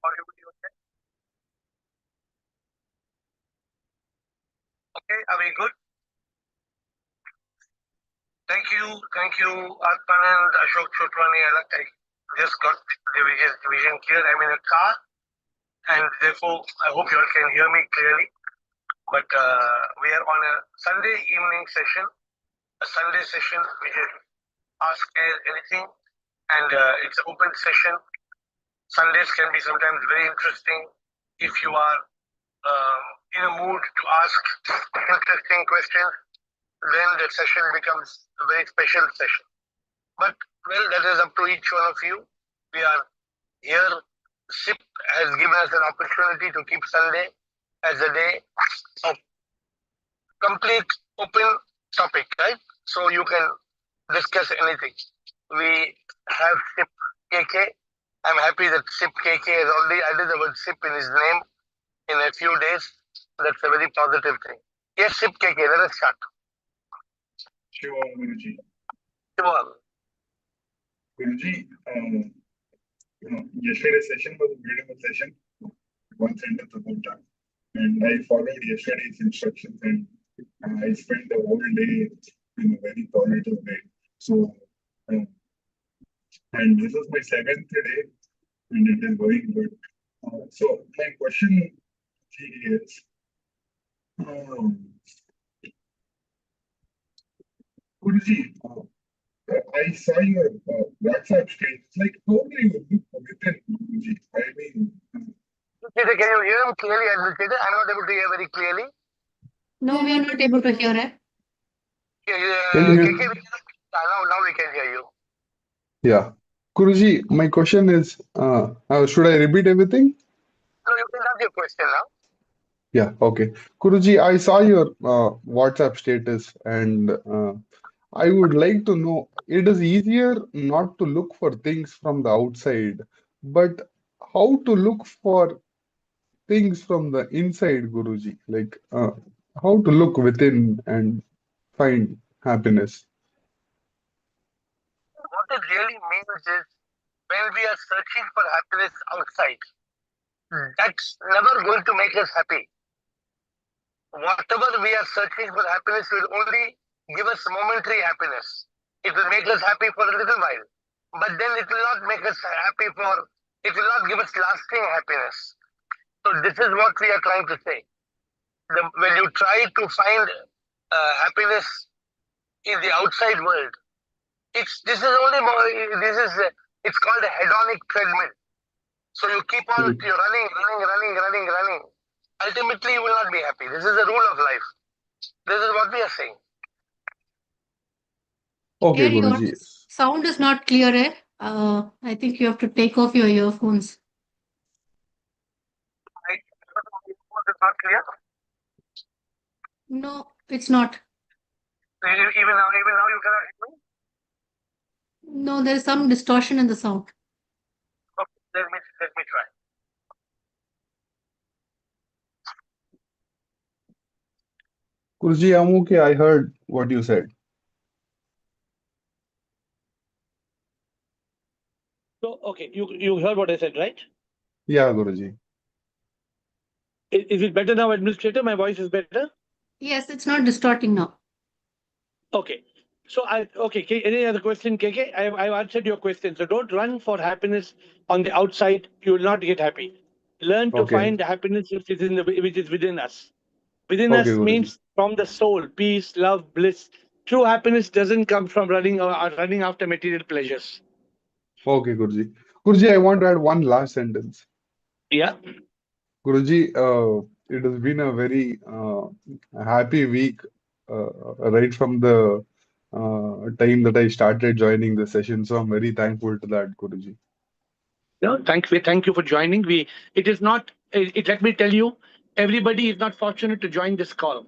Audio video check. Okay, are we good? Thank you, Atmanand, Ashok Chotwani. I just got the vision clear. I'm in a car, and therefore I hope you all can hear me clearly. But we are on a Sunday evening session, which is Ask AiR Anything, and it's an open session. Sundays can be sometimes very interesting if you are in a mood to ask interesting questions. Then the session becomes a very special session. But well, that is up to each one of you. We are here. SIP has given us an opportunity to keep Sunday as a day of complete open topic, right? So you can discuss anything. We have SIP KK. I'm happy that SIP KK has already added the word SIP in his name in a few days. That's a very positive thing. Yes, SIP KK, let us start. Sure, Guruji. Sure. Guruji, yesterday's session was a beautiful session. One sentence about that. And I followed yesterday's instructions and I spent the whole day in a very positive way. So, and this is my 7th day and it is going good. So my question is, Guruji, I saw your WhatsApp status. Like, how do you look within, Guruji? I mean, Can you hear him clearly? I'm not able to hear very clearly. No, we are not able to hear it. Now we can hear you. Yeah. Guruji, my question is, should I repeat everything? No, you can have your question now. Yeah, okay. Guruji, I saw your WhatsApp status and I would like to know, it is easier not to look for things from the outside, but how to look for things from the inside, Guruji? Like, how to look within and find happiness. What it really means is when we are searching for happiness outside, that's never going to make us happy. Whatever we are searching for happiness will only give us momentary happiness. It will make us happy for a little while, but then it will not make us happy it will not give us lasting happiness. So this is what we are trying to say. When you try to find happiness in the outside world, it's called a hedonic treadmill. So you keep on you're running. Ultimately, you will not be happy. This is the rule of life. This is what we are saying. Okay, AiR, your Guruji. sound is not clear, eh? I think you have to take off your earphones. Is it not clear? No, it's not. Even now you cannot hear me? No, there is some distortion in the sound. Okay, let me try. Guruji, I'm okay. I heard what you said. So, okay, you heard what I said, right? Yeah, Guruji. Is it better now, Administrator? My voice is better? Yes, it's not distorting now. Okay. So, any other question, KK? I've answered your question. So, don't run for happiness on the outside. You will not get happy. Learn to Okay. find happiness which is within us. Within Okay, us Guruji. means from the soul, peace, love, bliss. True happiness doesn't come from running after material pleasures. Okay, Guruji. Guruji, I want to add one last sentence. Yeah. Guruji, it has been a very happy week right from the time that I started joining the session. So I'm very thankful to that, Guruji. No, thank you for joining. Let me tell you, everybody is not fortunate to join this call.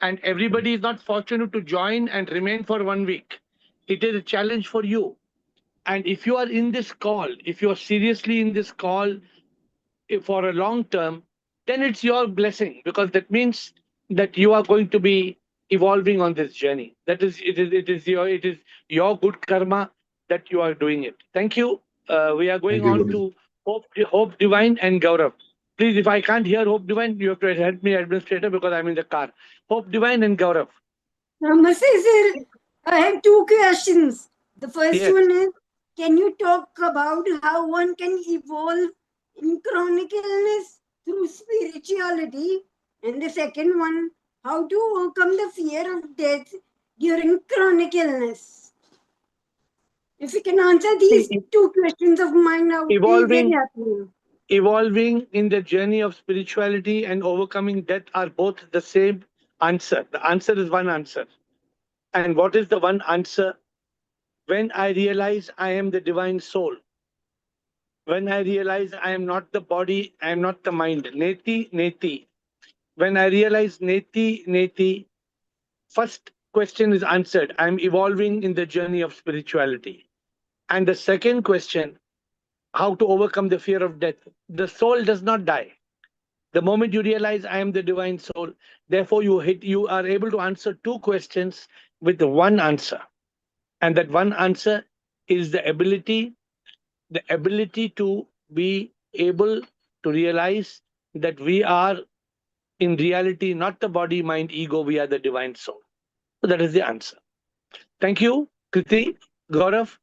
And everybody is not fortunate to join and remain for 1 week. It is a challenge for you. And if you are in this call, if you are seriously in this call for a long term, then it's your blessing, because that means that you are going to be evolving on this journey. It is your good karma that you are doing it. Thank you. We are going Thank you, on Guruji. to Hope Divine and Gaurav. Please, if I can't hear Hope Divine, you have to help me, administrator, because I'm in the car. Hope Divine and Gaurav. Namaste, sir. I have two questions. The first Yes. one is, can you talk about how one can evolve in chronic illness through spirituality? And the second one, how to overcome the fear of death during chronic illness? If you can answer these two questions of mine, I would be very happy. Evolving in the journey of spirituality and overcoming death are both the same answer. The answer is one answer. And what is the one answer? When I realize I am the divine soul, when I realize I am not the body, I am not the mind. Neti, neti. When I realize neti, neti, first question is answered. I am evolving in the journey of spirituality. And the second question, how to overcome the fear of death. The soul does not die. The moment you realize I am the divine soul, therefore you are able to answer two questions with one answer. And that one answer is the ability to be able to realize that we are in reality not the body, mind, ego, we are the divine soul. So that is the answer. Thank you, Kriti, Gaurav.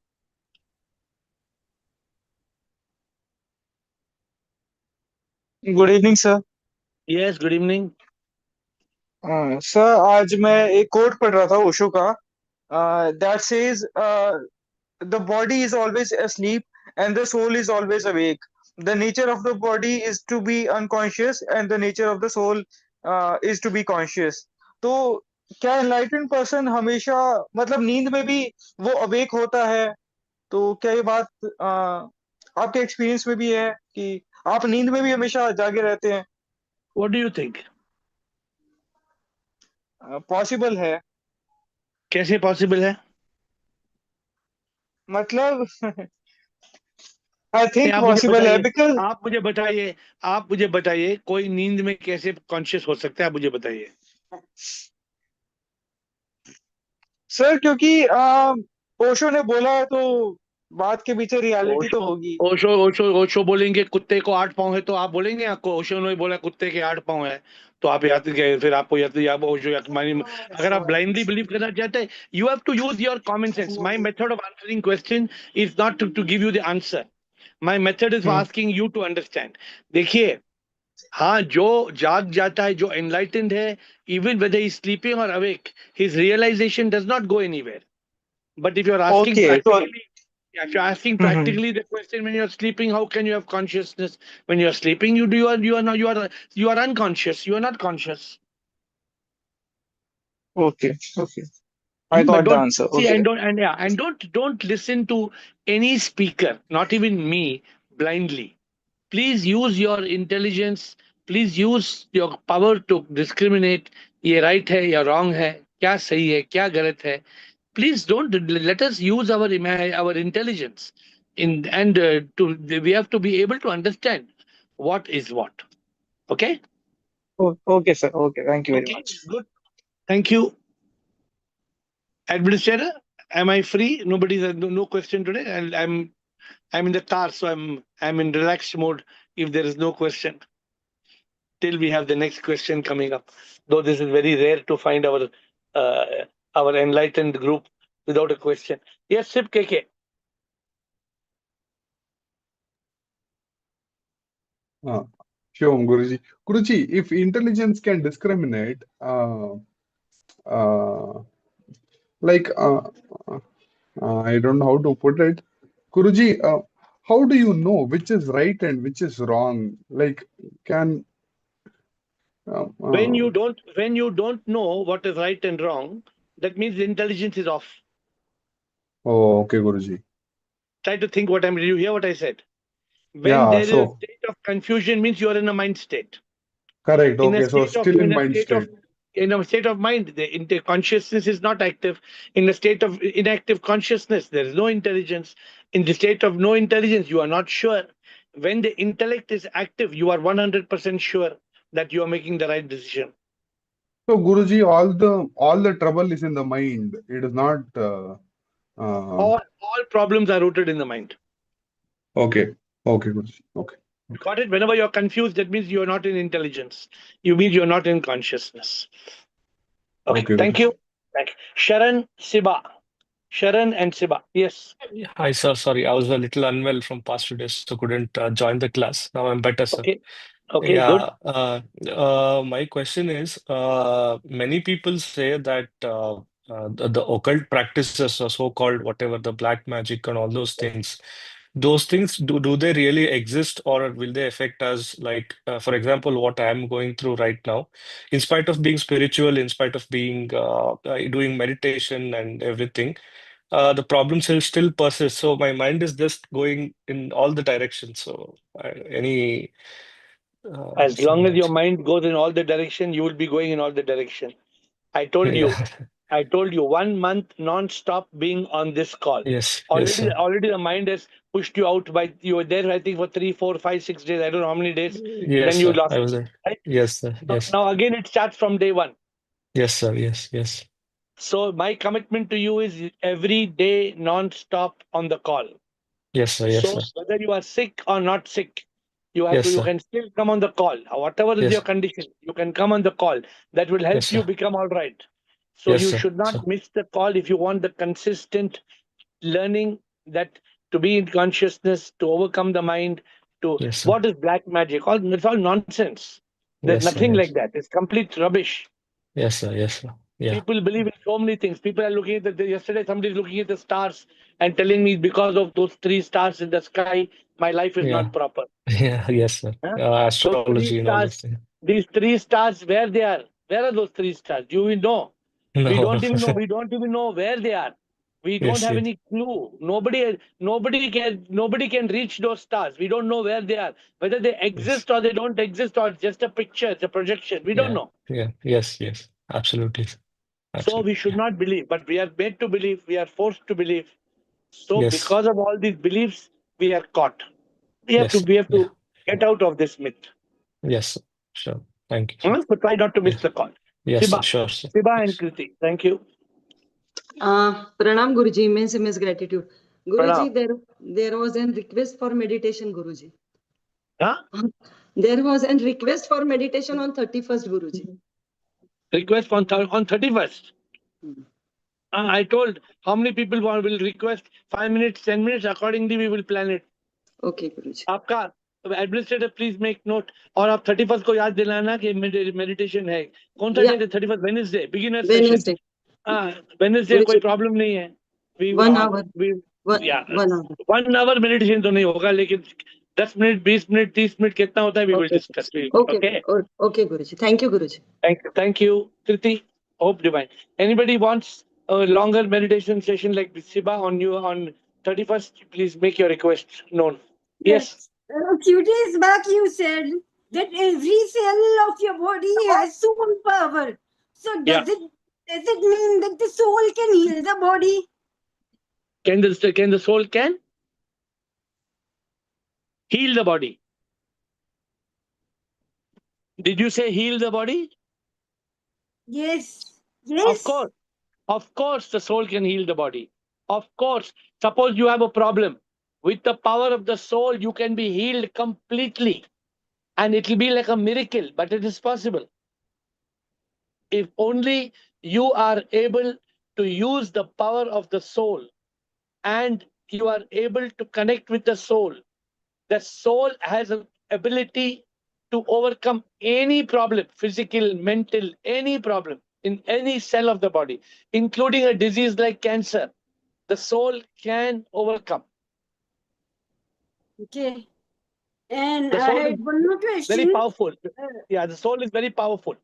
Good evening sir. Yes, good evening. Sir आज मैं एक coat पढ़ रहा था ओशो का, that says the body is always asleep and the soul is always awake. The nature of the body is to be unconscious and the nature of the soul is to be conscious. तो क्या enlightened person हमेशा मतलब नींद में भी वो awake होता है? तो क्या ये बात आपके एक्सपीरियंस में भी है कि आप नींद में भी हमेशा जागे रहते हैं? What do you think? Possible है? कैसे पॉसिबल है? मतलब आई थिंक आप मुझे पॉसिबल है बताइए, बिकॉज आप मुझे बताइए कोई नींद में कैसे कॉन्शियस हो सकता है, आप मुझे बताइए। सर क्योंकि ओशो ने बोला है तो बात के पीछे रियलिटी तो होगी। ओशो बोलेंगे कुत्ते को 8 पाँव है, तो आप बोलेंगे आपको ओशो ने बोला कुत्ते के 8 पाँव है, तो आप याद फिर आपको याद ओशो अगर आप ब्लाइंडली बिलीव करना चाहते हैं, you have to use your common sense. My method of answering question is not to give you the answer, my method is asking you to understand. देखिए, हाँ, जो जाग जाता है, जो एनलाइटेंड है, इवन वेदर ही स्लीपिंग और awake, his realisation does not go anywhere. But if you are asking okay तो if you're asking practically the question, when you're sleeping, how can you have consciousness? When you're sleeping, you are unconscious. You are not conscious. Okay okay I But got the don't answer. see okay and don't listen to any speaker, not even me, blindly. Please use your intelligence. Please use your power to discriminate. ये right है या wrong है, क्या सही है, क्या गलत है. Please don't let us use our intelligence and we have to be able to understand what is what. Okay. Okay sir, okay, thank you very Okay, much. good. Thank you, administrator. Am I free? Nobody's no question today, and I'm in the car, so I'm in relaxed mode. If there is no question, till we have the next question coming up. Though this is very rare to find uh, our enlightened group without a question. Yes, Sip KK. Sure, Guruji. Guruji, if intelligence can discriminate, like I don't know how to put it. Guruji, how do you know which is right and which is wrong? Like, can When you don't know what is right and wrong, that means the intelligence is off. oh, okay, Guruji. Try to think what did you hear what I said? When Yeah, there is a so state of confusion, means you are in a mind state. correct. In a Okay, so state of still in mind state. in a state of mind, the consciousness is not active. In a state of inactive consciousness, there is no intelligence. In the state of no intelligence, you are not sure. When the intellect is active, you are 100% sure that you are making the right decision. So, Guruji, all the trouble is in the mind. It is not. All problems are rooted in the mind. Okay. Okay, Guruji. Okay. Got it? Whenever you're confused, that means you're not in intelligence. You mean you're not in consciousness. Okay, Okay, thank Guruji. you. Thank you. Sharan, Siba. Sharan and Siba. Yes. Hi, sir. Sorry, I was a little unwell from past 2 days, so couldn't join the class. Now I'm better, sir. Okay. Okay, good. Yeah. My question is, many people say that the occult practices, or so-called whatever, the black magic and all those things, do they really exist, or will they affect us? Like, for example, what I'm going through right now, in spite of being spiritual, in spite of being doing meditation and everything, the problems will still persist. So my mind is just going in all the directions. So any As from long as your that? mind goes in all the direction, you will be going in all the direction. I told Yeah. you, 1 month non-stop being on this call. Yes. Yes, Already, sir. already the mind has pushed you out by you were there, I think, for 3, 4, 5, 6 days. I don't know how many days. Yes, Then you sir. lost I was it. there. Right? Yes, sir. So Yes. now again it starts from day one. Yes, sir. Yes. Yes. So my commitment to you is every day non-stop on the call. Yes, sir. Yes, So sir. whether you are sick or not sick, Yes, you sir. can still come on the call. Whatever is your Yes. condition, you can come on the call. That will Yes, help you sir. become all right. So Yes, you sir. should not Sir. miss the call if you want the consistent learning, that to be in consciousness, to overcome the mind, to Yes, sir. what is black magic? It's all nonsense. There's Yes, sir. nothing like Yes. that. It's complete rubbish. Yes, sir. Yes, sir. Yeah. People believe in so many things. People are looking at yesterday somebody is looking at the stars and telling me because of those 3 stars in the sky, my life is Yeah. not proper. Yeah. Yes, sir. Huh? Those three Astrology and all those stars, things. these 3 stars, where they are? Where are those 3 stars? Do we know? We No. don't even know. We don't even know where they are. We don't Yes. have Yes. any clue. Nobody can reach those stars. We don't know where they are. Whether they Yes. exist or they don't exist, or it's just a picture, it's a projection. We don't Yeah. know. Yeah. Yes. Yes. Absolutely, sir. So we Absolutely. should Yeah. not believe, but we are made to believe. We are forced to believe. So Yes. because of all these beliefs, we are caught. Yes, sir. We have Yeah. to get out of this myth. Yes, sir. Sure. Thank you, sir. So try not to miss Yes. the call. Yes, sir. Siba, Sure, sir. Siba and Yes. Kriti. Thank you. Pranam Guruji, immense gratitude. Pranam. Guruji, there was a request for meditation, Guruji. Huh? There was a request for meditation on 31st, Guruji. Request on 31st. I told how many people will request 5 minutes, 10 minutes. Accordingly, we will plan it. Okay, Guruji. आपका administrator please make note, और आप 31st को याद दिलाना कि meditation है. कौन सा Yeah, डेट है? 31st Wednesday, beginner session. Wednesday. Wednesday कोई Guruji, प्रॉब्लम नहीं है. We 1 hour. we yeah, 1 hour. 1 hour meditation तो नहीं होगा, लेकिन 10 मिनट, 20 मिनट, 30 मिनट कितना होता है, we will Okay. discuss. Okay. Okay. Okay, Guruji. Thank you, Guruji. Thank you, Kriti. Hope divine. Anybody wants a longer meditation session like Siba on 31st? Please make your request known. Yes. A few days back, you said that every cell of your body has soul power. So Yeah. does it mean that the soul can heal the body? Can the soul can heal the body? Did you say heal the body? Yes. Yes. Of course, the soul can heal the body. Of course. Suppose you have a problem. With the power of the soul, you can be healed completely. And it will be like a miracle, but it is possible. If only you are able to use the power of the soul, and you are able to connect with the soul. The soul has an ability to overcome any problem, physical, mental, any problem in any cell of the body, including a disease like cancer. The soul can overcome. Okay. And The I soul is had one more very question. powerful. Yeah, the soul is very powerful.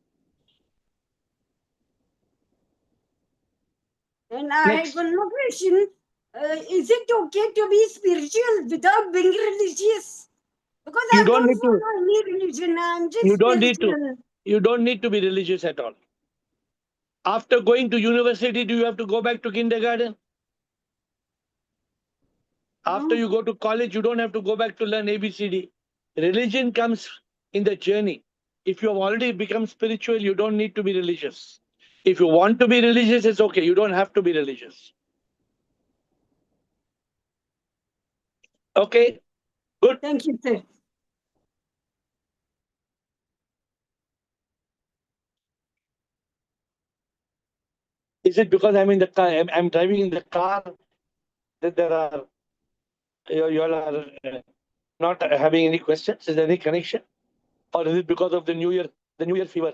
And I Next. had one more question. Is it okay to be spiritual without being religious? Because You I don't don't need to. follow any religion. I'm just You don't need to. spiritual. You don't need to be religious at all. After going to university, do you have to go back to kindergarten? After you go to college, you don't have to go back to learn ABCD. Religion comes in the journey. If you have already become spiritual, you don't need to be religious. If you want to be religious, it's okay. You don't have to be religious. Okay. Good. Thank you, sir. Is it because I'm in the car? I'm driving in the car that there are you all are not having any questions? Is there any connection, or is it because of the New Year fever?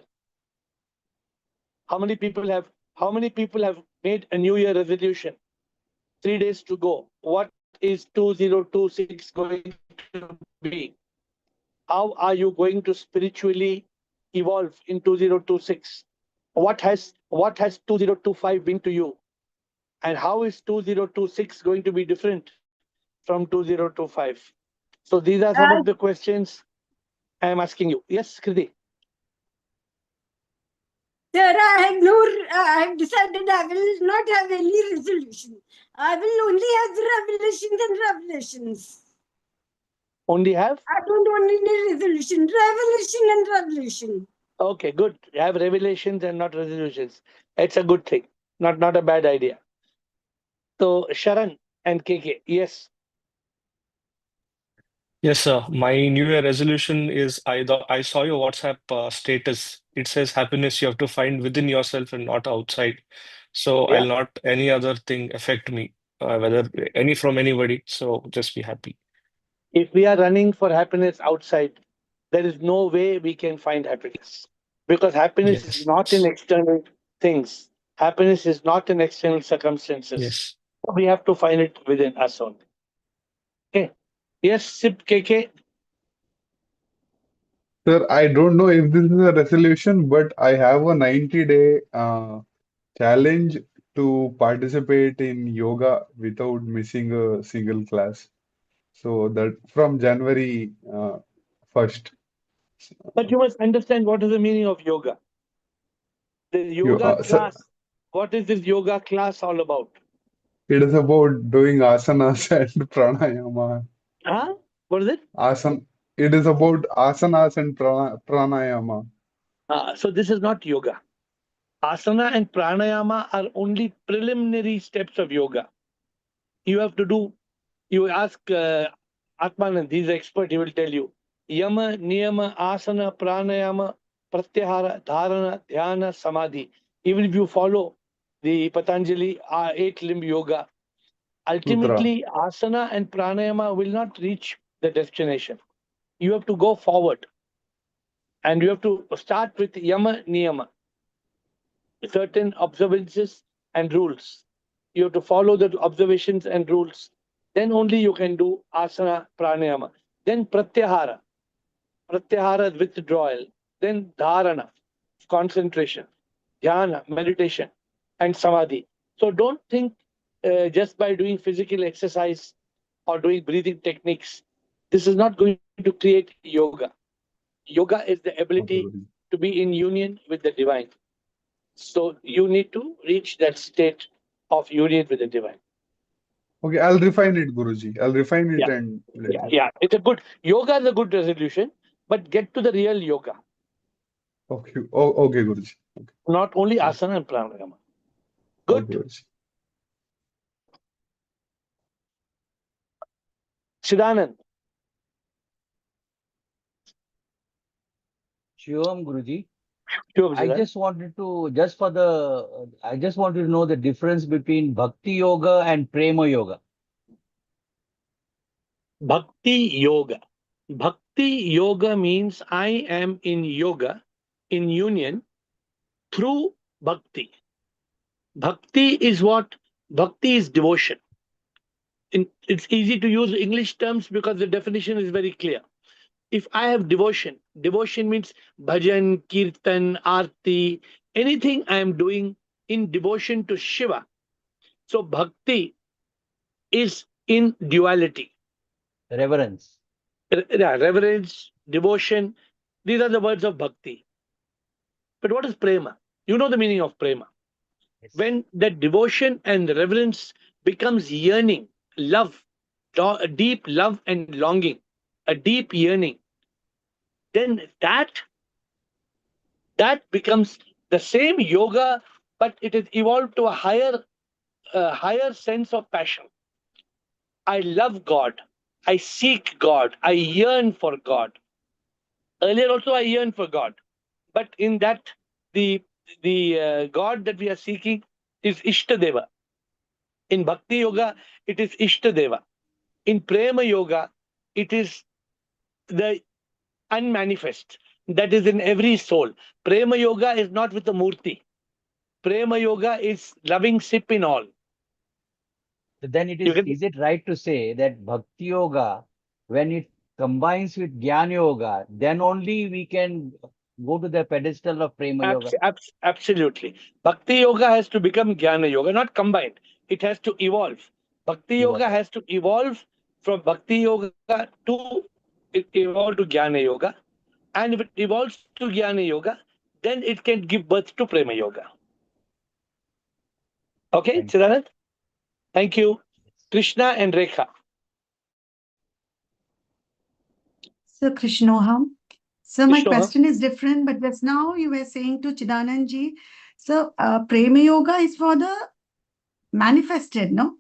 How many people have made a New Year resolution? 3 days to go. What is 2026 going to be? How are you going to spiritually evolve in 2026? What has 2025 been to you? And how is 2026 going to be different from 2025? So these are some of the questions I am asking you. Yes, Kriti. Sir, I have decided I will not have any resolution. I will only have revelations and revelations. Only have? I don't want any resolution. Revelation and revelation. Okay, good. You have revelations and not resolutions. It's a good thing. Not a bad idea. So Sharan and KK, yes. Yes, sir. My New Year resolution is I saw your WhatsApp status. It says happiness you have to find within yourself and not outside. So Yeah. I'll not any other thing affect me, whether any from anybody. So just be happy. If we are running for happiness outside, there is no way we can find happiness. Because happiness is Yes. not in external things. Happiness is not in external circumstances. Yes. We have to find it within us only. Okay. Yes, Sip KK. Sir, I don't know if this is a resolution, but I have a 90-day challenge to participate in yoga without missing a single class. So that from January 1st. But you must understand what is the meaning of yoga. The You, yoga sir, class. What is this yoga class all about? it is about doing asanas and pranayama. Huh? What is it? Asan, it is about asanas and pranayama. So this is not yoga. Asana and pranayama are only preliminary steps of yoga. You have to do, you ask Atmanand, he's an expert, he will tell you. Yama, niyama, asana, pranayama, pratyahara, dharana, dhyana, samadhi. Even if you follow the Patanjali 8-limb yoga, Sutra. ultimately asana and pranayama will not reach the destination. You have to go forward. And you have to start with yama, niyama, certain observances and rules. You have to follow the observations and rules. Then only you can do asana, pranayama. Then pratyahara, pratyahara withdrawal. Then dharana, concentration. Dhyana, meditation, and samadhi. So don't think just by doing physical exercise or doing breathing techniques, this is not going to create yoga. Yoga is the Okay, ability Guruji. to be in union with the divine. So you need to reach that state of union with the divine. Okay, I'll refine it, Guruji. I'll refine it Yeah, and let you. yeah. It's a good yoga is a good resolution, but get to the real yoga, Okay, okay, Guruji. Okay, not only okay, asana and pranayama. okay, Good. Guruji. Siddhanand. Shivam Guruji, Sure, I Siddhanand. just wanted to know the difference between Bhakti Yoga and Prema Yoga. Bhakti yoga. Bhakti yoga means I am in yoga, in union through bhakti. Bhakti is what? Bhakti is devotion. It's easy to use English terms because the definition is very clear. If I have devotion, devotion means bhajan, kirtan, arti, anything I am doing in devotion to Shiva. So bhakti is in duality. Reverence. Reverence, devotion, these are the words of bhakti. But what is prema? You know the meaning of prema. Yes. When that devotion and reverence becomes yearning, love, a deep love and longing, a deep yearning, then that becomes the same yoga, but it is evolved to a higher sense of passion. I love God. I seek God. I yearn for God. Earlier also I yearned for God. But in that, the God that we are seeking is Ishtadeva. In Bhakti Yoga, it is Ishtadeva. In Prema Yoga, it is the unmanifest that is in every soul. Prema Yoga is not with the Murti. Prema Yoga is loving sip in all. Then it You get is it right to say that Bhakti Yoga, when it combines with Jnana Yoga, then only we can go to the pedestal of Prema Yoga? Absolutely. Bhakti Yoga has to become Jnana Yoga, not combined. It has to evolve. Bhakti Yoga has to evolve from Bhakti Yoga to evolve to Jnana Yoga. And if it evolves to Jnana Yoga, then it can give birth to Prema Yoga. Okay, Thank you. Siddharth? Thank you. Krishna and Rekha. So, Krishnoham. So, my Krishnoham. question is different, but just now you were saying to Chidananji, so Prema Yoga is for the manifested, no?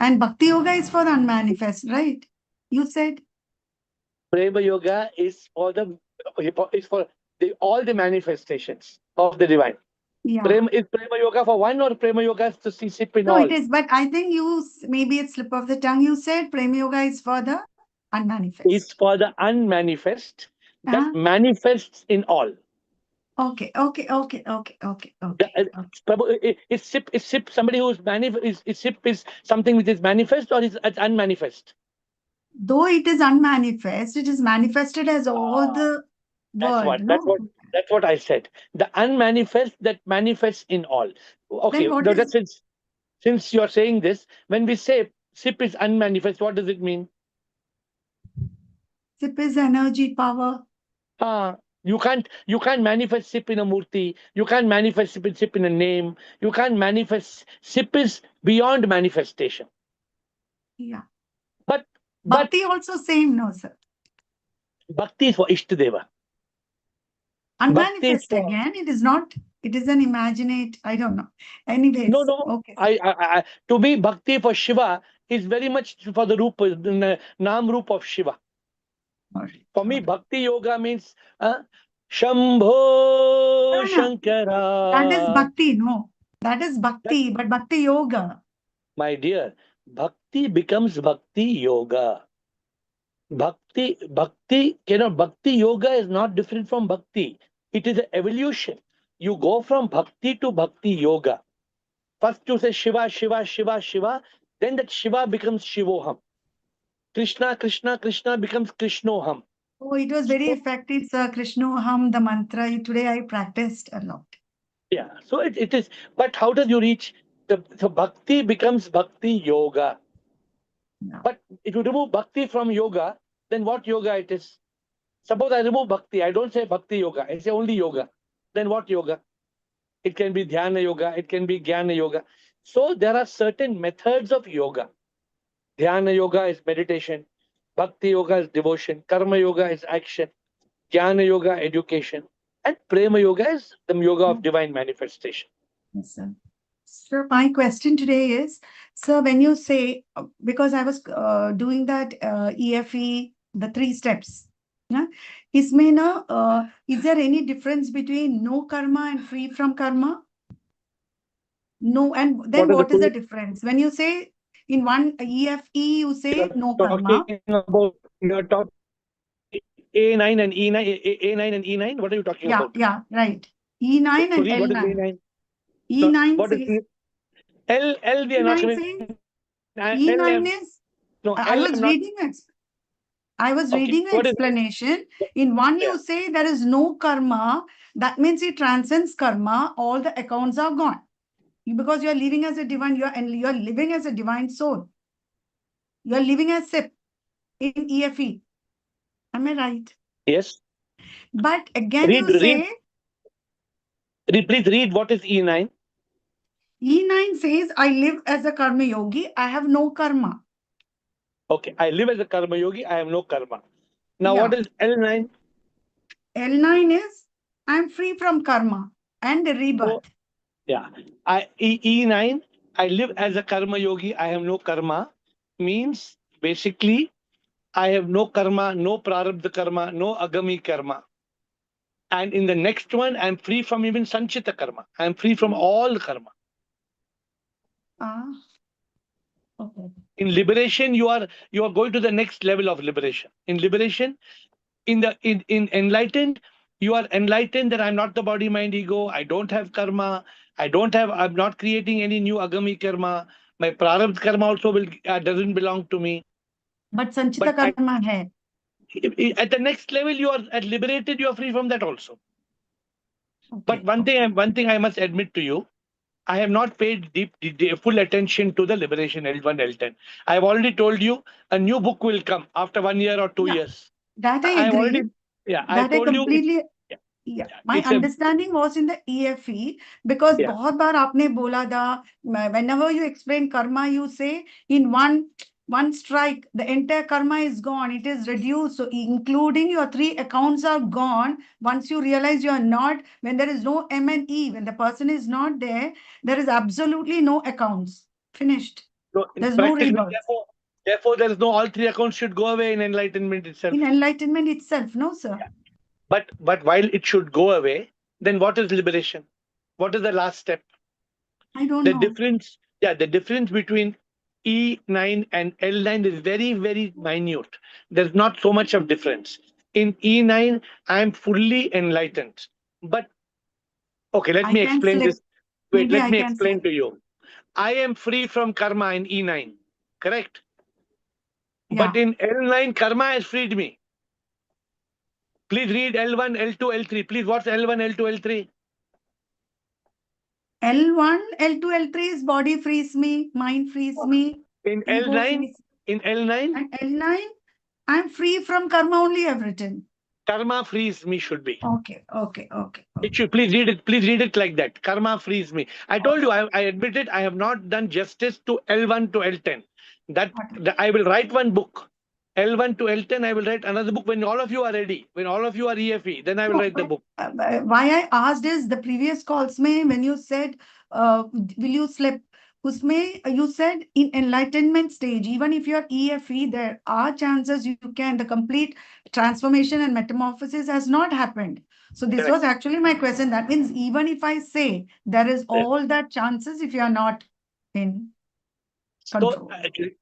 And Bhakti Yoga is for the unmanifest, right? You said? Prema Yoga is for all the manifestations of the divine. Yeah. Is Prema Yoga for one, or Prema Yoga is to see sip in No, all? it is, but I think maybe it's slip of the tongue. You said Prema Yoga is for the unmanifest. It's for the unmanifest that manifests in all. Okay. Is sip somebody who is is sip is something which is manifest, or is it unmanifest? Though it is unmanifest, it is manifested as all the world, no? That's what I said. The unmanifest that manifests in all. Okay, Then what now is since you're saying this, when we say sip is unmanifest, what does it mean? SIP is energy, power. You can't manifest sip in a murti. You can't manifest sip in a name. You can't manifest sip is beyond manifestation. Yeah. But Bhakti also same, no, sir. Bhakti is for Ishtadeva. Unmanifest again, it is not, it is an imaginate, I don't know. Anyways, no. Okay. To me, Bhakti for Shiva is very much for the Rupa, the Nam Roop of Shiva. For me, Bhakti Yoga means Shambho Shankara. That is Bhakti, no. That is Bhakti, but Bhakti Yoga. My dear, Bhakti becomes Bhakti Yoga. Bhakti Yoga is not different from Bhakti. It is an evolution. You go from Bhakti to Bhakti Yoga. First you say Shiva, Shiva, Shiva, Shiva. Then that Shiva becomes Shivoham. Krishna, Krishna, Krishna becomes Krishnoham. Oh, it was very effective, sir. Krishnoham, the mantra. Today I practiced a lot. Yeah, so it is. But how does you reach the Bhakti becomes Bhakti Yoga? Yeah. But if you remove Bhakti from Yoga, then what yoga it is? Suppose I remove Bhakti, I don't say Bhakti Yoga, I say only Yoga. Then what yoga? It can be Dhyana Yoga, it can be Jnana Yoga. So there are certain methods of yoga. Dhyana Yoga is meditation, Bhakti Yoga is devotion, Karma Yoga is action, Jnana Yoga education, and Prema Yoga is the yoga of divine manifestation. Yes, sir. So my question today is, sir, when you say, because I was doing that EFE, the 3 steps, yeah? Is there any difference between no karma and free from karma? No, and then what is the difference? When you say in one EFE, you say no karma. You're talking A9 and E9, A9 and E9. What are you talking about? Yeah, right. E9 and What is L9. E9? E9 What is says, L? We are not E9 coming. says, E9 is, No, I was reading an explanation. In one, you say there is no karma. That means it transcends karma. All the accounts are gone. Because you are living as a divine, you are living as a divine soul. You are living as SIP in EFE. Am I right? Yes. But again, please read what is E9. E9 says, I live as a karma yogi. I have no karma. Okay, I live as a karma yogi. I have no karma. Now, what is L9? L9 is, I am free from karma and rebirth. E9, I live as a karma yogi. I have no karma means basically I have no karma, no prarabdha karma, no agami karma. And in the next one, I'm free from even sanchita karma. I'm free from all karma. Ah, okay. In liberation, you are going to the next level of liberation. In liberation, in enlightened, you are enlightened that I'm not the body, mind, ego. I don't have karma. I'm not creating any new agami karma. My prarabdha karma also doesn't belong to me. But Sanchita But karma hai. at the next level, you are at liberated. You are free from that also. But Okay. one thing I must admit to you, I have not paid full attention to the liberation L1, L10. I have already told you a new book will come after 1 year or 2 Yeah, years. that I I have already, agree. I That I told you, completely yeah, Yeah, yeah, my it's a, understanding was in the EFE because yeah. बहुत बार आपने बोला था whenever you explain karma you say in one strike the entire karma is gone, it is reduced, so including your 3 accounts are gone. Once you realize you are not, when there is no M and E, when the person is not there, there is absolutely no accounts, finished, So there's no practically, rebirth therefore, there is no, all 3 accounts should go away in enlightenment itself. in enlightenment itself, no sir. Yeah. But while it should go away, then what is liberation? What is the last step? I don't The know. difference, the difference between E9 and L9 is very, very minute. There's not so much of difference. In E9, I'm fully enlightened. But okay, let I me can explain slip, this. Wait, maybe let I me can explain slip. to you. I am free from karma in E9, correct? But Yeah. in L9, karma has freed me. Please read L1, L2, L3. Please, what's L1, L2, L3? L1, L2, L3 is body frees me, mind frees me, In ego L9, frees. in L9, And L9, I'm free from karma only, I've written. karma frees me should be. Okay. It should, please read it. Please read it like that. Karma frees me. I told you, I admit it. I have not done justice to L1 to L10. That I will write one book. L1 to L10, I will write another book when all of you are ready. When all of you are EFE, then I will No, write the book. why I asked is the previous calls mein when you said, will you slip? Usme, you said in enlightenment stage, even if you're EFE, there are chances you can, the complete transformation and metamorphosis has not happened. So this Correct. was actually my question. That means even if I say there is all that chances if you are not in So control.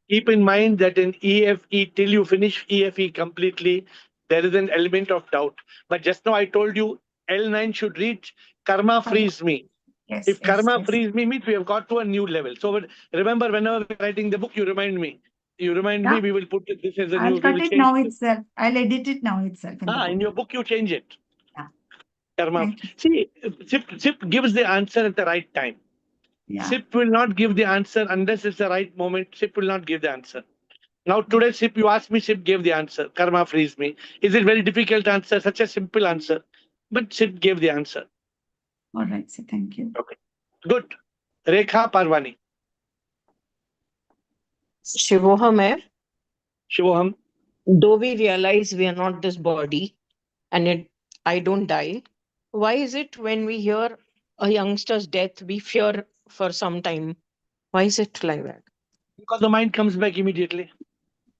keep in mind that in EFE, till you finish EFE completely, there is an element of doubt. But just now I told you L9 should reach karma frees me. Yes, If yes, karma yes. frees me, means we have got to a new level. So remember, whenever we're writing the book, you remind me. You remind me, Yeah, we will put this as a I'll new, we cut will it change now this. itself. I'll edit it now itself in the In book. your book, you change it. Yeah. Karma. Thank you. See, SIP gives the answer at the right time. Yeah. SIP will not give the answer unless it's the right moment. SIP will not give the answer. Now today, SIP, you asked me, SIP gave the answer. Karma frees me. Is it very difficult answer? Such a simple answer. But SIP gave the answer. All right, so thank you. Okay. Good. Rekha Parvani. Shivoham AiR, Shivoham. though we realize we are not this body and I don't die, why is it when we hear a youngster's death, we fear for some time? Why is it like that? Because the mind comes back immediately.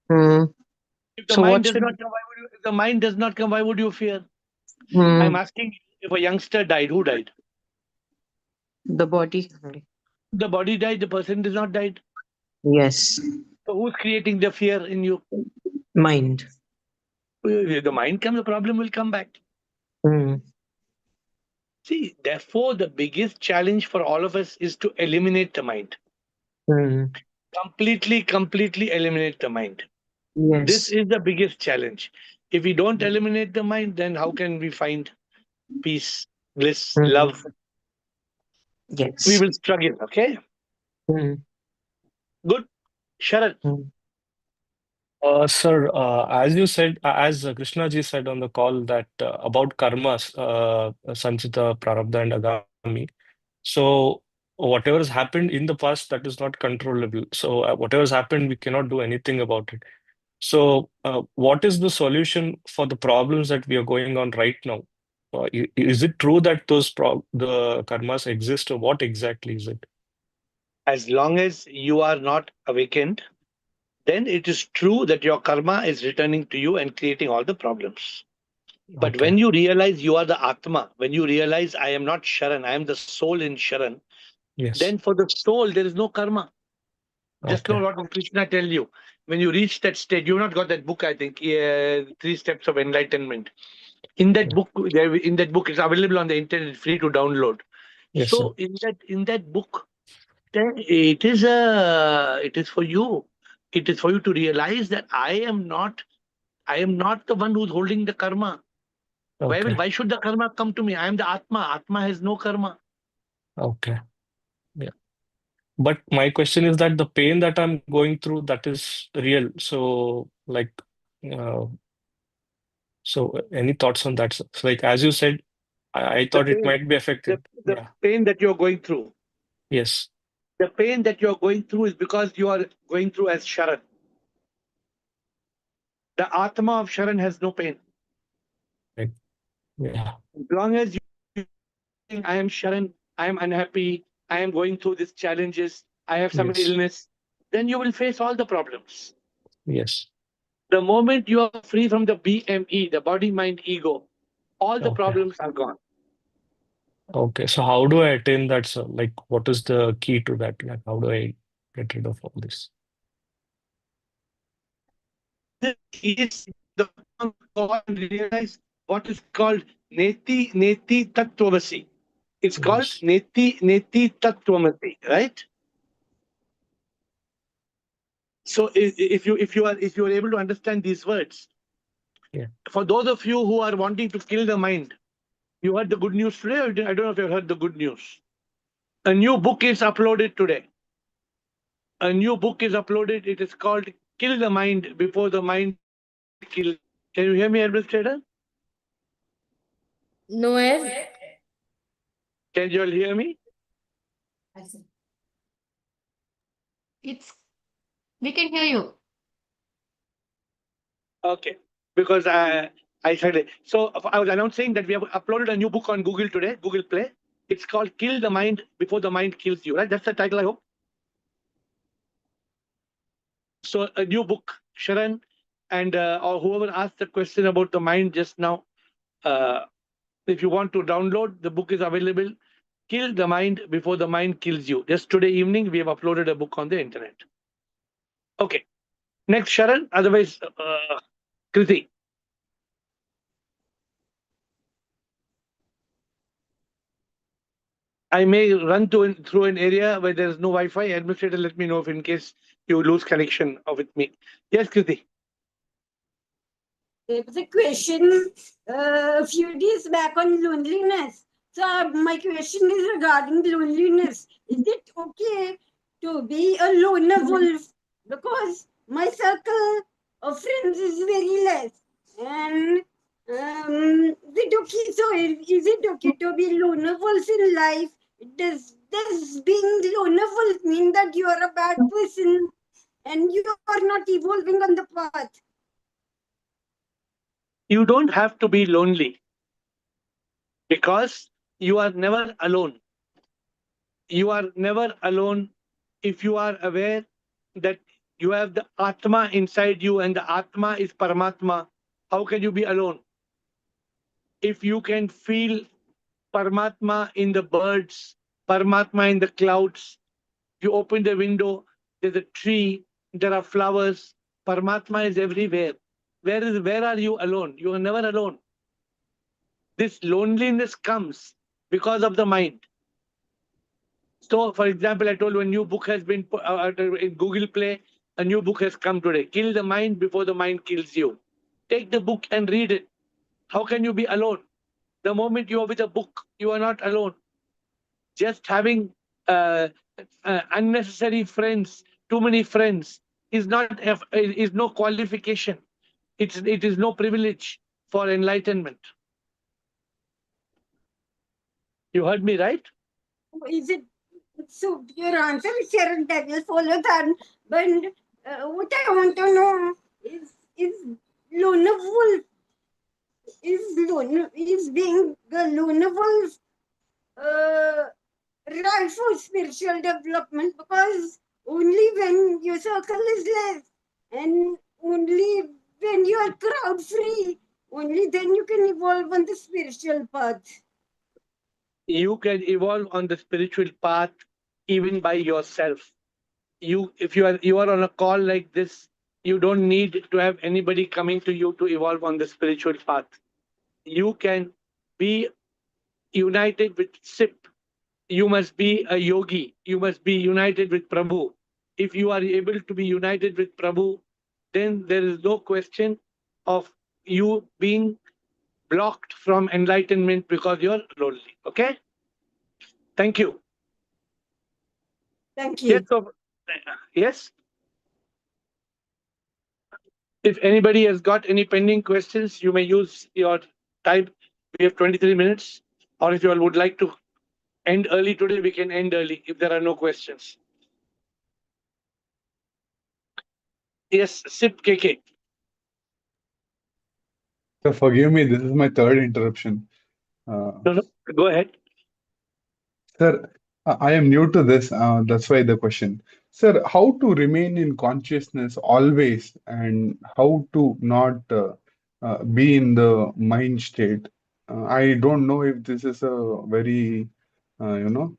Hmm. If the So mind what does should not come, if the mind does not come, why would you fear? hmm, I'm asking you, if a youngster died, who died? the body? The body died, the person does not died. Yes, So who's creating the fear in you? mind. If the mind comes, the problem will come back. Hmm. See, therefore, the biggest challenge for all of us is to eliminate the mind. Hmm. Completely eliminate the mind. This Yes. is the biggest challenge. If we don't eliminate the mind, then how can we find peace, bliss, Hmm. love? We Yes. will struggle, okay? Hmm. Good. Sharad. Hmm. Sir, as you said, as Krishna ji said on the call that about karmas, Sanchita, Prarabdha, and Agami. So whatever has happened in the past, that is not controllable. So whatever has happened, we cannot do anything about it. So what is the solution for the problems that we are going on right now? Is it true that the karmas exist, or what exactly is it? As long as you are not awakened, then it is true that your karma is returning to you and creating all the problems. But Okay. when you realize you are the Atma, when you realize I am not Sharan, I am the soul in Sharan, Yes. then for the soul, there is no karma. Just know Okay. what Krishna tell you. When you reach that stage, you've not got that book, I think, 3 Steps of Enlightenment. In that Yeah. book, it's available on the internet, free to download. Yes, sir. So in that book, then it is for you. It is for you to realize that I am not the one who's holding the karma. Okay. Why should the karma come to me? I am the Atma. Atma has no karma. Okay. Yeah. But my question is that the pain that I'm going through, that is real. So, like, uh, so any thoughts on that, sir? So, like, as you said, I The thought it pain, might be affected. the Yeah. pain that you're going through. Yes. The pain that you're going through is because you are going through as Sharan. The Atma of Sharan has no pain. Like, yeah. As long as you think I am Sharan, I am unhappy, I am going through these challenges, I have some Yes. illness, then you will face all the problems. Yes. The moment you are free from the BME, the body, mind, ego, all the Okay. problems are gone. Okay. So how do I attain that, sir? Like, what is the key to that? Like, how do I get rid of all this? The key is the go and realize what is called Neti Tattvamasi. It's called Yes. Neti Tattvamasi, right? So if you are able to understand these words, Yeah. for those of you who are wanting to kill the mind, you heard the good news today, or I don't know if you heard the good news. A new book is uploaded today. A new book is uploaded. It is called Kill the Mind Before the Mind Kills. Can you hear me, Administrator? No, Can you all hear me? It's we can hear you. Okay. Because I said it. So I was announcing that we have uploaded a new book on Google today, Google Play. It's called Kill the Mind Before the Mind Kills You, right? That's the title, I hope. So a new book, Sharan, and or whoever asked the question about the mind just now, if you want to download, the book is available. Kill the Mind Before the Mind Kills You. Just today evening, we have uploaded a book on the internet. Okay. Next, Sharan. Otherwise, Kriti. I may run through an area where there is no Wi-Fi. Administrator, let me know if in case you lose connection with me. Yes, Kriti. There was a question a few days back on loneliness. So my question is regarding loneliness. Is it okay to be a loner wolf? Because my circle of friends is very less. And is it okay? So is it okay to be loner wolf in life? Does being loner wolf mean that you are a bad person and you are not evolving on the path? You don't have to be lonely because you are never alone. You are never alone if you are aware that you have the Atma inside you and the Atma is Paramatma. How can you be alone? If you can feel Paramatma in the birds, Paramatma in the clouds, you open the window, there's a tree, there are flowers, Paramatma is everywhere. Where are you alone? You are never alone. This loneliness comes because of the mind. So, for example, I told you a new book has been put in Google Play. A new book has come today. Kill the mind before the mind kills you. Take the book and read it. How can you be alone? The moment you are with a book, you are not alone. Just having unnecessary friends, too many friends, is no qualification. It is no privilege for enlightenment. You heard me, right? Is it so? Your answer is Sharon. I will follow that. But what I want to know is Luna Wolf is being the Luna Wolf right for spiritual development, because only when your circle is less And only when you are crowd free, only then you can evolve on the spiritual path. You can evolve on the spiritual path even by yourself. If you are on a call like this, you don't need to have anybody coming to you to evolve on the spiritual path. You can be united with SIP. You must be a yogi. You must be united with Prabhu. If you are able to be united with Prabhu, then there is no question of you being blocked from enlightenment because you're lonely. Okay? Thank you. Thank Yes, you. so, yes. If anybody has got any pending questions, you may use your time. We have 23 minutes. Or if you all would like to end early today, we can end early if there are no questions. Yes, SIP KK. Sir, forgive me, this is my third interruption. No, go ahead. Sir, I am new to this, that's why the question. Sir, how to remain in consciousness always and how to not be in the mind state? I don't know if this is a very, you know,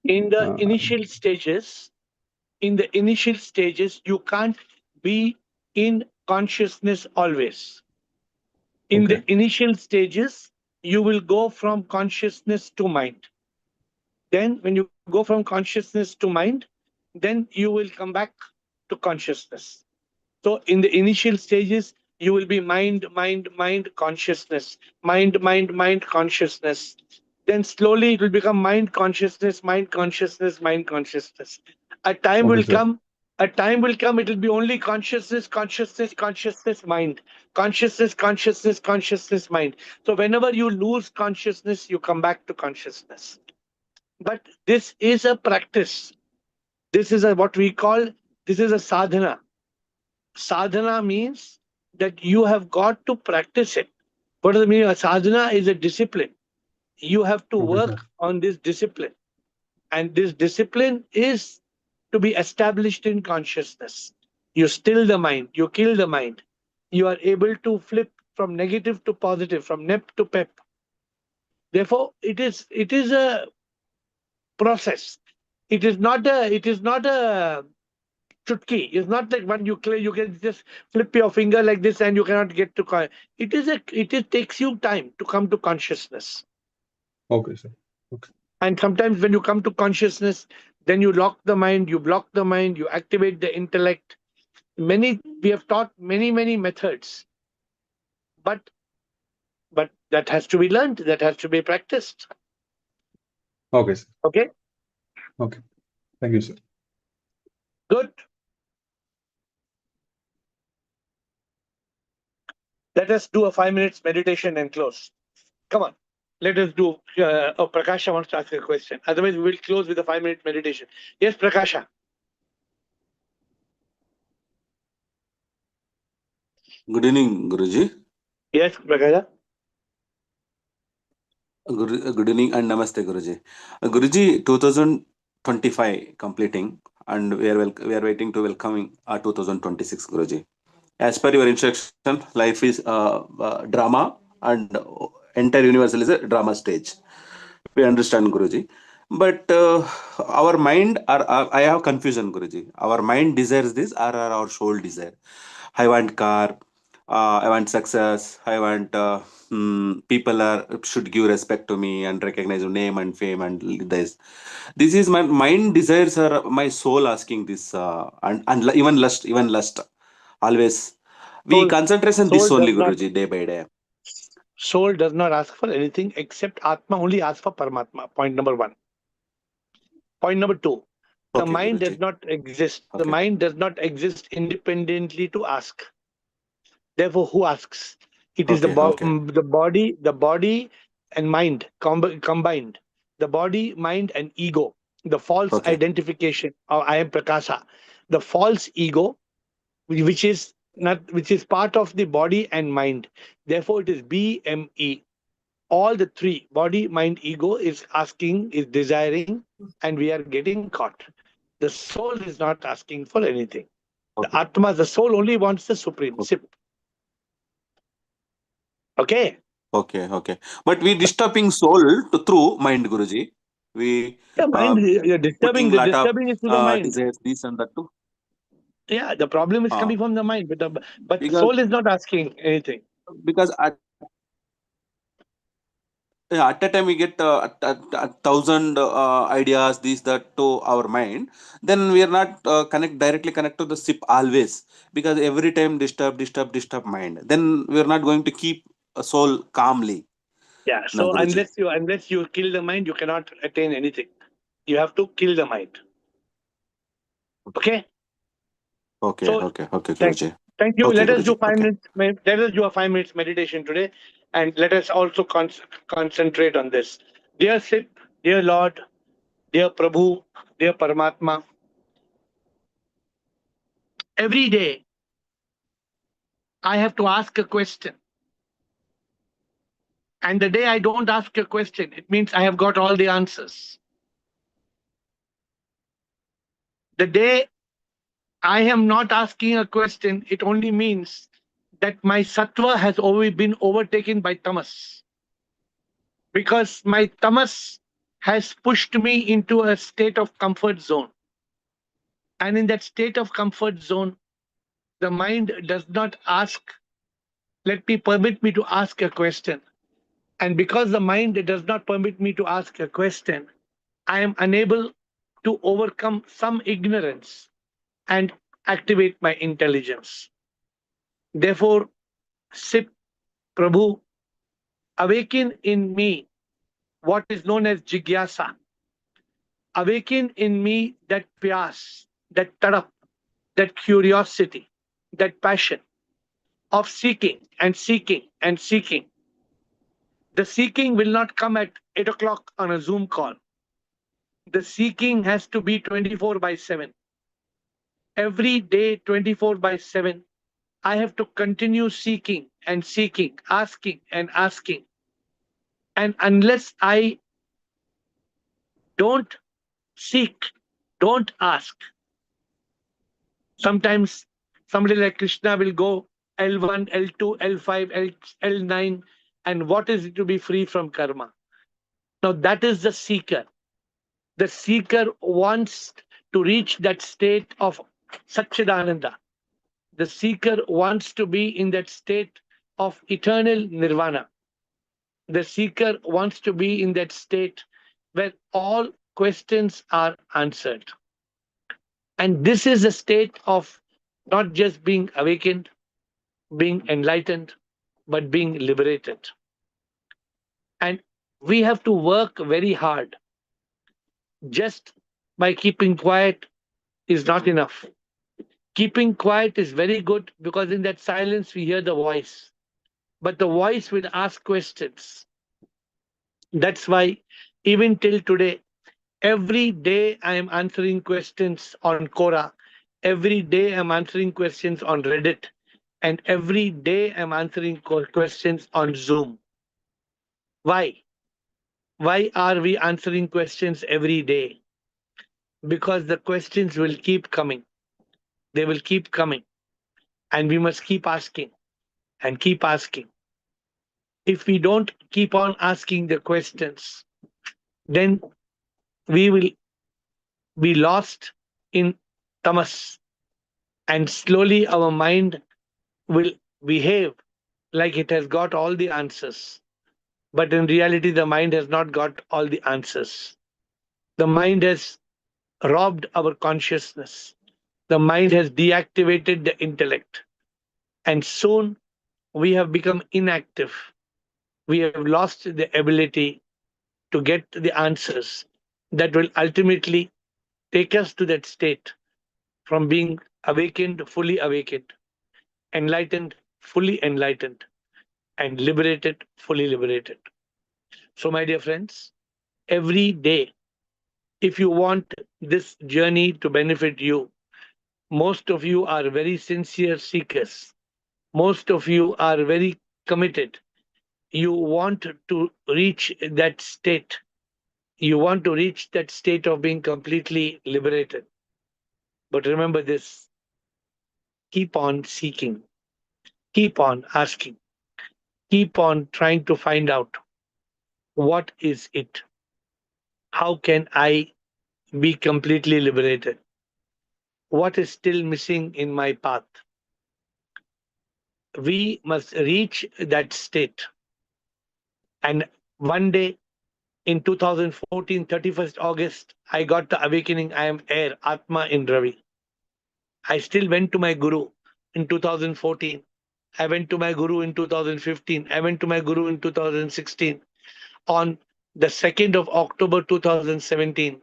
In the uh, initial stages, you can't be in consciousness always. In okay, the initial stages, you will go from consciousness to mind. Then when you go from consciousness to mind, then you will come back to consciousness. So in the initial stages, you will be mind consciousness, mind consciousness. Then slowly it will become mind consciousness, mind consciousness, mind consciousness. A time okay, will sir. come, it will be only consciousness, consciousness, consciousness, mind. Consciousness, consciousness, consciousness, mind. So whenever you lose consciousness, you come back to consciousness. But this is a practice. This is what we call, this is a sadhana. Sadhana means that you have got to practice it. What does it mean? A sadhana is a discipline. You have to Okay, sir. work on this discipline. And this discipline is to be established in consciousness. You still the mind, you kill the mind. You are able to flip from negative to positive, from nep to pep. Therefore, it is a process. It is not a chutki. It's not like when you clear, you can just flip your finger like this and you cannot get to. It takes you time to come to consciousness. Okay, sir. Okay. And sometimes when you come to consciousness, then you lock the mind, you block the mind, you activate the intellect. We have taught many methods, but that has to be learned, that has to be practiced. Okay, sir. Okay, Okay. Thank you, sir. good. Let us do a 5 minutes meditation and close. Come on. Let us do. Prakasha wants to ask a question. Otherwise, we will close with a 5 minute meditation. Yes, Prakasha. Good evening, Guruji. Yes, Prakasha. Good evening and Namaste, Guruji. Guruji, 2025 completing, and we are waiting to welcoming 2026, Guruji. As per your instruction, life is drama, and entire universal is a drama stage. We understand, Guruji. But our mind, I have confusion, Guruji. Our mind desires this, or our soul desire. I want car, I want success, I want people should give respect to me and recognize your name and fame and this. This is my mind desires, or my soul asking this, and even lust. Always we Soul, concentration this soul only, does not. Guruji, day by day. Soul does not ask for anything except Atma only asks for Paramatma. Point number one. Point number two. The Okay, mind does Guruji. not exist. The Okay, mind does not exist independently to ask. Therefore, who asks? It is okay. the body and mind combined. The body, mind, and ego. The false Okay, identification. I am Prakasha. The false ego, which is not, which is part of the body and mind. Therefore, it is BME. All the three, body, mind, ego, is asking, is desiring, and we are getting caught. The soul is not asking for anything. The Atma, the soul only wants the supreme, SIP. Okay? Okay. But we disturbing soul through mind, Guruji. We Yeah, mind, you're disturbing. putting The lot of disturbing is to the mind. desires, this and that too. Yeah, the problem is coming from the mind, but Because soul is not asking anything. because at a time we get a thousand ideas, this that to our mind. Then we are not directly connect to the SIP always, because every time disturb mind. Then we are not going to keep a soul calmly. Yeah. Na So Guruji. unless you kill the mind, you cannot attain anything. You have to kill the mind. Okay. Okay, So Guruji. thank you. Okay, Let us do Guruji. 5 minutes. Let us do a 5 minutes meditation today, and let us also concentrate on this. Dear SIP, dear Lord, dear Prabhu, dear Paramatma, every day I have to ask a question. And the day I don't ask a question, it means I have got all the answers. The day I am not asking a question, it only means that my sattva has always been overtaken by tamas. Because my tamas has pushed me into a state of comfort zone. And in that state of comfort zone, the mind does not ask, permit me to ask a question. And because the mind does not permit me to ask a question, I am unable to overcome some ignorance and activate my intelligence. Therefore, SIP, Prabhu, awaken in me what is known as jigyasa. Awaken in me that pyas, that tarap, that curiosity, that passion of seeking and seeking and seeking. The seeking will not come at 8 o'clock on a Zoom call. The seeking has to be 24/7. Every day, 24/7, I have to continue seeking and seeking, asking and asking. And unless I don't seek, don't ask, sometimes somebody like Krishna will go L1, L2, L5, L9, and what is it to be free from karma? Now that is the seeker. The seeker wants to reach that state of Satchidananda. The seeker wants to be in that state of eternal nirvana. The seeker wants to be in that state where all questions are answered. And this is a state of not just being awakened, being enlightened, but being liberated. And we have to work very hard. Just by keeping quiet is not enough. Keeping quiet is very good because in that silence we hear the voice. But the voice will ask questions. That's why even till today, every day I am answering questions on Quora. Every day I'm answering questions on Reddit. And every day I'm answering questions on Zoom. Why? Why are we answering questions every day? Because the questions will keep coming. They will keep coming. And we must keep asking and keep asking. If we don't keep on asking the questions, then we will be lost in tamas. And slowly our mind will behave like it has got all the answers. But in reality, the mind has not got all the answers. The mind has robbed our consciousness. The mind has deactivated the intellect. And soon we have become inactive. We have lost the ability to get the answers that will ultimately take us to that state from being awakened, fully awakened, enlightened, fully enlightened, and liberated, fully liberated. So, my dear friends, every day, if you want this journey to benefit you, most of you are very sincere seekers. Most of you are very committed. You want to reach that state. You want to reach that state of being completely liberated. But remember this, Keep on seeking. Keep on asking. Keep on trying to find out what is it? How can I be completely liberated? What is still missing in my path? We must reach that state. And one day in 2014, 31st August, I got the awakening. I am AiR, Atma in Ravi. I still went to my Guru in 2014. I went to my Guru in 2015. I went to my Guru in 2016. On the 2nd of October 2017,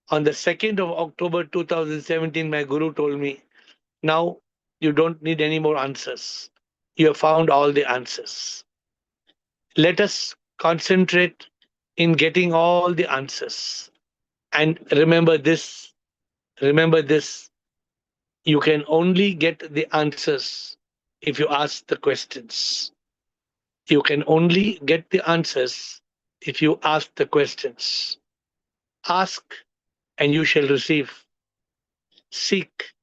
on the 2nd of October 2017, my Guru told me, now you don't need any more answers. You have found all the answers. Let us concentrate in getting all the answers. And remember this, you can only get the answers if you ask the questions. You can only get the answers if you ask the questions. Ask and you shall receive. Seek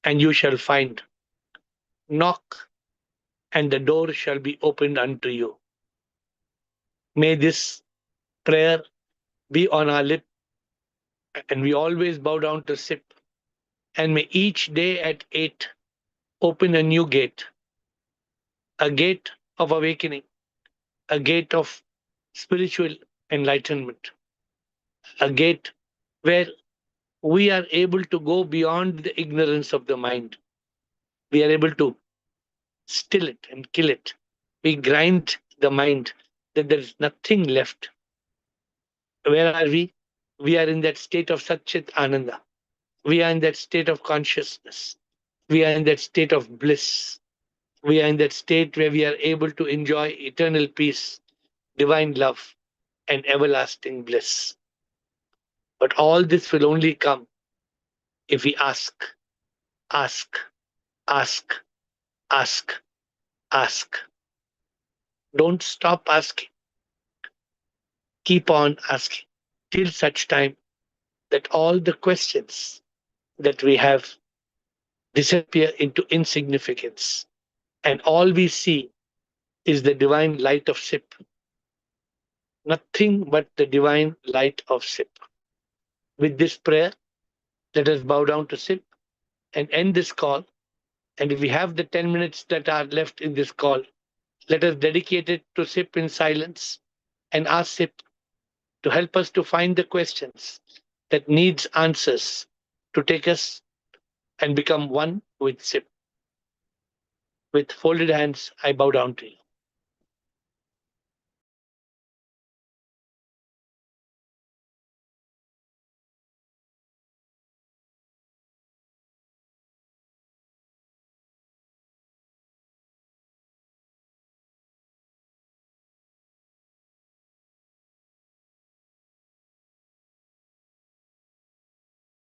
and you shall find. Knock and the door shall be opened unto you. May this prayer be on our lip and we always bow down to sip. And may each day at 8 open a new gate, a gate of awakening, a gate of spiritual enlightenment, a gate where we are able to go beyond the ignorance of the mind. We are able to still it and kill it. We grind the mind that there is nothing left. Where are we? We are in that state of Satchit Ananda. We are in that state of consciousness. We are in that state of bliss. We are in that state where we are able to enjoy eternal peace, divine love, and everlasting bliss. But all this will only come if we ask, ask, ask, ask, ask. Don't stop asking. Keep on asking till such time that all the questions that we have disappear into insignificance. And all we see is the divine light of SIP. Nothing but the divine light of SIP. With this prayer, let us bow down to SIP and end this call. And if we have the 10 minutes that are left in this call, let us dedicate it to SIP in silence and ask SIP to help us to find the questions that needs answers to take us and become one with SIP. With folded hands, I bow down to you.